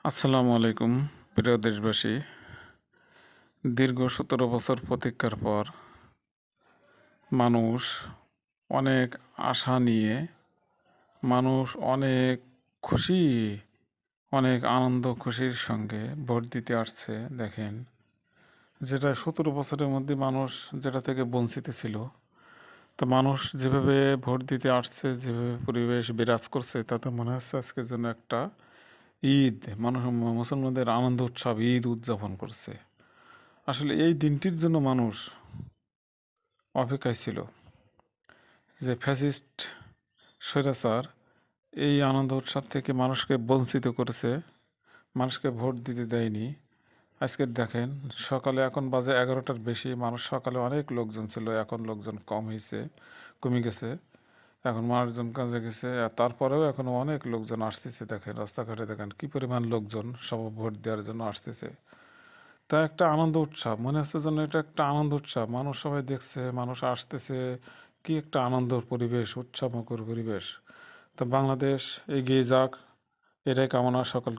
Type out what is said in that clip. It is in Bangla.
আসসালামু আলাইকুম প্রিয় দেশবাসী। দীর্ঘ ১৭ বছর প্রতীক্ষার পর মানুষ অনেক আশা নিয়ে, মানুষ অনেক খুশি, অনেক আনন্দ খুশির সঙ্গে ভোট দিতে আসছে। দেখেন, যেটা ১৭ বছরের মধ্যে মানুষ যেটা থেকে বঞ্চিত ছিল, তো মানুষ যেভাবে ভোট দিতে আসছে, যেভাবে পরিবেশ বিরাজ করছে, তাতে মনে হচ্ছে আজকের জন্য একটা ঈদ, মানুষ মুসলমানদের আনন্দ উৎসব ঈদ উদযাপন করছে। আসলে এই দিনটির জন্য মানুষ অপেক্ষায় ছিল, যে ফ্যাসিস্ট স্বৈরাচার এই আনন্দ উৎসব থেকে মানুষকে বঞ্চিত করেছে, মানুষকে ভোট দিতে দেয়নি। আজকে দেখেন, সকালে এখন বাজে ১১টার বেশি, মানুষ সকালে অনেক লোকজন ছিল, এখন লোকজন কমে গেছে। এখন মানুষজন কাজে গেছে, আর তারপরেও এখনও অনেক লোকজন আসতেছে। দেখেন রাস্তাঘাটে, দেখেন কি পরিমাণ লোকজন সব ভোট দেওয়ার জন্য আসতেছে। তা একটা আনন্দ উৎসব মনে হচ্ছে যেন এটা একটা আনন্দ উৎসব, মানুষ সবাই দেখছে, মানুষ আসতেছে, কি একটা আনন্দর পরিবেশ, উৎসবমুখর পরিবেশ। তো বাংলাদেশ এগিয়ে যাক, এটাই কামনা সকল।